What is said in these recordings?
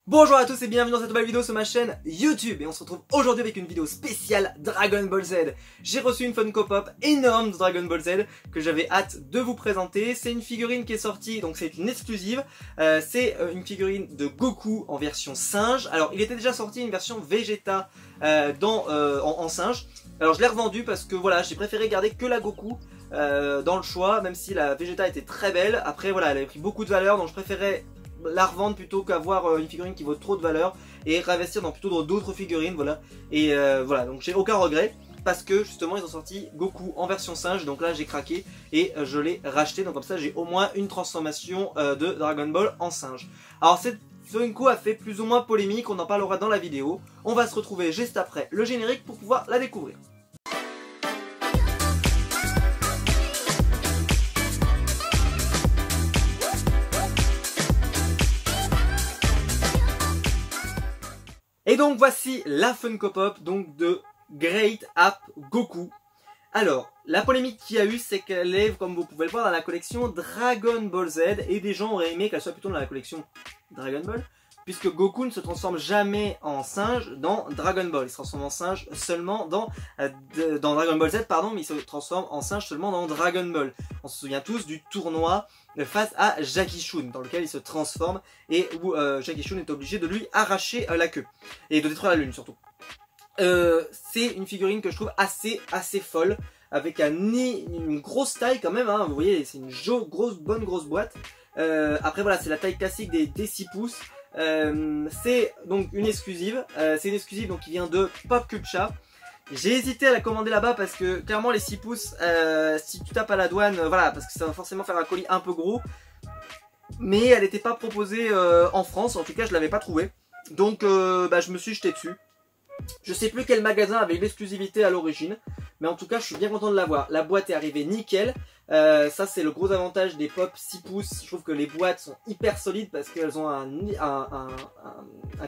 Bonjour à tous et bienvenue dans cette nouvelle vidéo sur ma chaîne YouTube. Et on se retrouve aujourd'hui avec une vidéo spéciale Dragon Ball Z. J'ai reçu une Funko Pop énorme de Dragon Ball Z que j'avais hâte de vous présenter. C'est une figurine qui est sortie, donc c'est une exclusive. C'est une figurine de Goku en version singe. Alors il était déjà sorti une version Vegeta en singe. Alors je l'ai revendu parce que voilà, j'ai préféré garder que la Goku dans le choix, même si la Vegeta était très belle. Après voilà, elle avait pris beaucoup de valeur, donc je préférais la revendre plutôt qu'avoir une figurine qui vaut trop de valeur et réinvestir dans plutôt d'autres figurines, voilà. Et voilà, donc j'ai aucun regret parce que justement ils ont sorti Goku en version singe, donc là j'ai craqué et je l'ai racheté, donc comme ça j'ai au moins une transformation de Dragon Ball en singe. Alors cette Funko a fait plus ou moins polémique, on en parlera dans la vidéo. On va se retrouver juste après le générique pour pouvoir la découvrir. Et donc voici la Funko Pop donc de Great Ape Goku. Alors, la polémique qu'il y a eu, c'est qu'elle est, comme vous pouvez le voir, dans la collection Dragon Ball Z. Et des gens auraient aimé qu'elle soit plutôt dans la collection Dragon Ball, puisque Goku ne se transforme jamais en singe dans Dragon Ball. Il se transforme en singe seulement dans Dragon Ball Z, pardon, mais il se transforme en singe seulement dans Dragon Ball. On se souvient tous du tournoi face à Jackie Chun, dans lequel il se transforme et où Jackie Chun est obligé de lui arracher la queue et de détruire la lune surtout. C'est une figurine que je trouve assez folle, avec une grosse taille quand même, hein, vous voyez, c'est une bonne grosse boîte. Après voilà, c'est la taille classique des 6 pouces. C'est donc une exclusive, donc qui vient de Pop Culture. J'ai hésité à la commander là-bas parce que clairement les 6 pouces, si tu tapes à la douane, voilà, parce que ça va forcément faire un colis un peu gros. Mais elle n'était pas proposée en France, en tout cas je l'avais pas trouvée. Donc je me suis jeté dessus. Je sais plus quel magasin avait l'exclusivité à l'origine, mais en tout cas je suis bien content de l'avoir. La boîte est arrivée nickel. Ça c'est le gros avantage des Pop 6 pouces. Je trouve que les boîtes sont hyper solides parce qu'elles ont un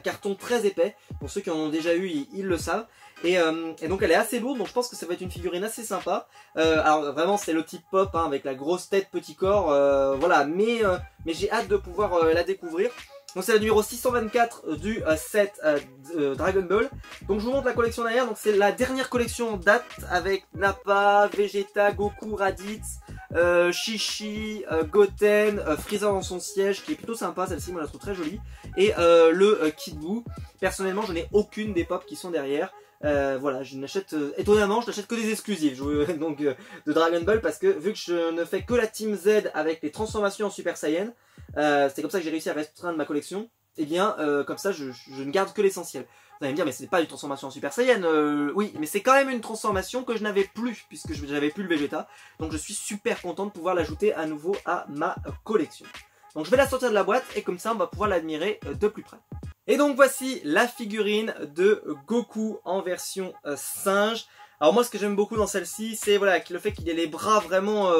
carton très épais. Pour ceux qui en ont déjà eu, ils le savent. Et donc elle est assez lourde, donc je pense que ça va être une figurine assez sympa. Alors vraiment c'est le type Pop, hein, avec la grosse tête, petit corps, voilà. Mais j'ai hâte de pouvoir la découvrir. Donc c'est la numéro 624 du set Dragon Ball. Donc je vous montre la collection derrière. Donc c'est la dernière collection en date avec Nappa, Vegeta, Goku, Raditz, Chi-Chi, Goten, Freezer dans son siège qui est plutôt sympa, celle-ci moi je la trouve très jolie. Et le Kid Buu. Personnellement je n'ai aucune des Pop qui sont derrière. Voilà, je n'achète étonnamment, je n'achète que des exclusives donc de Dragon Ball, parce que vu que je ne fais que la Team Z avec les transformations en Super Saiyan, c'est comme ça que j'ai réussi à restreindre ma collection. Et bien comme ça je ne garde que l'essentiel. Vous allez me dire mais c'est pas une transformation en Super Saiyan, oui, mais c'est quand même une transformation que je n'avais plus puisque je n'avais plus le Vegeta. Donc je suis super content de pouvoir l'ajouter à nouveau à ma collection. Donc je vais la sortir de la boîte et comme ça on va pouvoir l'admirer de plus près. Et donc voici la figurine de Goku en version singe. Alors moi ce que j'aime beaucoup dans celle-ci, c'est voilà, le fait qu'il ait les bras vraiment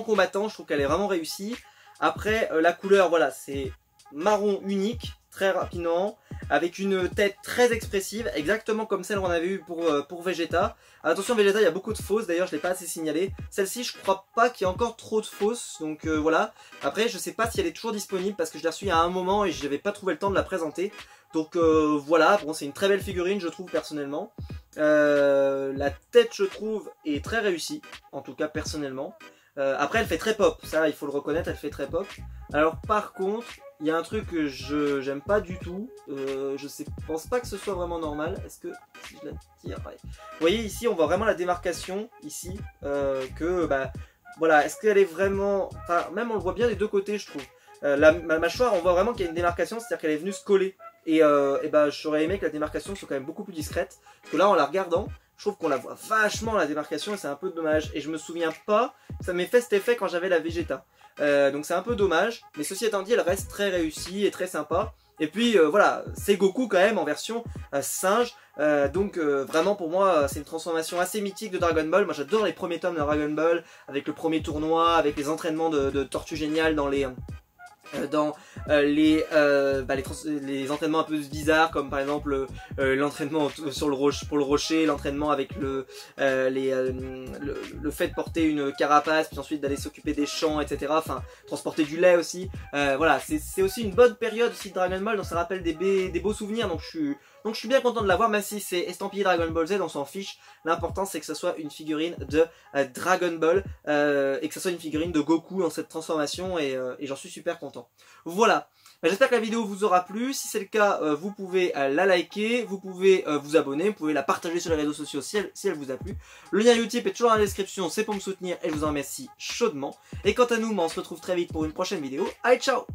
combattants. Je trouve qu'elle est vraiment réussie. Après la couleur, voilà, c'est marron unique, très rapidement, avec une tête très expressive, exactement comme celle qu'on avait eue pour Vegeta. Attention, Vegeta, il y a beaucoup de fausses, d'ailleurs je ne l'ai pas assez signalé. Celle-ci, je crois pas qu'il y ait encore trop de fausses, donc voilà. Après, je sais pas si elle est toujours disponible, parce que je l'ai reçue à un moment et je n'avais pas trouvé le temps de la présenter. Donc voilà, bon, c'est une très belle figurine, je trouve, personnellement. La tête, je trouve, est très réussie, en tout cas personnellement. Après, elle fait très pop, ça il faut le reconnaître, elle fait très pop. Alors par contre, il y a un truc que j'aime pas du tout, pense pas que ce soit vraiment normal. Est-ce que si je la tire, ouais. Vous voyez ici, on voit vraiment la démarcation ici, voilà, est-ce qu'elle est vraiment, enfin même on le voit bien des deux côtés, je trouve. Ma mâchoire, on voit vraiment qu'il y a une démarcation, c'est-à-dire qu'elle est venue se coller. Et j'aurais aimé que la démarcation soit quand même beaucoup plus discrète, parce que là en la regardant, je trouve qu'on la voit vachement la démarcation et c'est un peu dommage. Et je me souviens pas, ça m'ait fait cet effet quand j'avais la Vegeta. Donc c'est un peu dommage, mais ceci étant dit, elle reste très réussie et très sympa. Et puis voilà, c'est Goku quand même en version singe. Donc vraiment pour moi c'est une transformation assez mythique de Dragon Ball. Moi j'adore les premiers tomes de Dragon Ball, avec le premier tournoi, avec les entraînements de Tortue Géniale dans dans les entraînements un peu bizarres, comme par exemple l'entraînement pour le rocher, l'entraînement avec le fait de porter une carapace, puis ensuite d'aller s'occuper des champs, etc. Enfin, transporter du lait aussi. Voilà, c'est aussi une bonne période aussi de Dragon Ball, donc ça rappelle des beaux souvenirs, donc je suis bien content de l'avoir, même si c'est estampillé Dragon Ball Z, on s'en fiche. L'important c'est que ce soit une figurine de Dragon Ball et que ce soit une figurine de Goku dans cette transformation, et j'en suis super content. Voilà, j'espère que la vidéo vous aura plu. Si c'est le cas, vous pouvez la liker, vous pouvez vous abonner, vous pouvez la partager sur les réseaux sociaux si elle vous a plu. Le lien YouTube est toujours dans la description, c'est pour me soutenir et je vous en remercie chaudement. Et quant à nous, on se retrouve très vite pour une prochaine vidéo. Allez, ciao!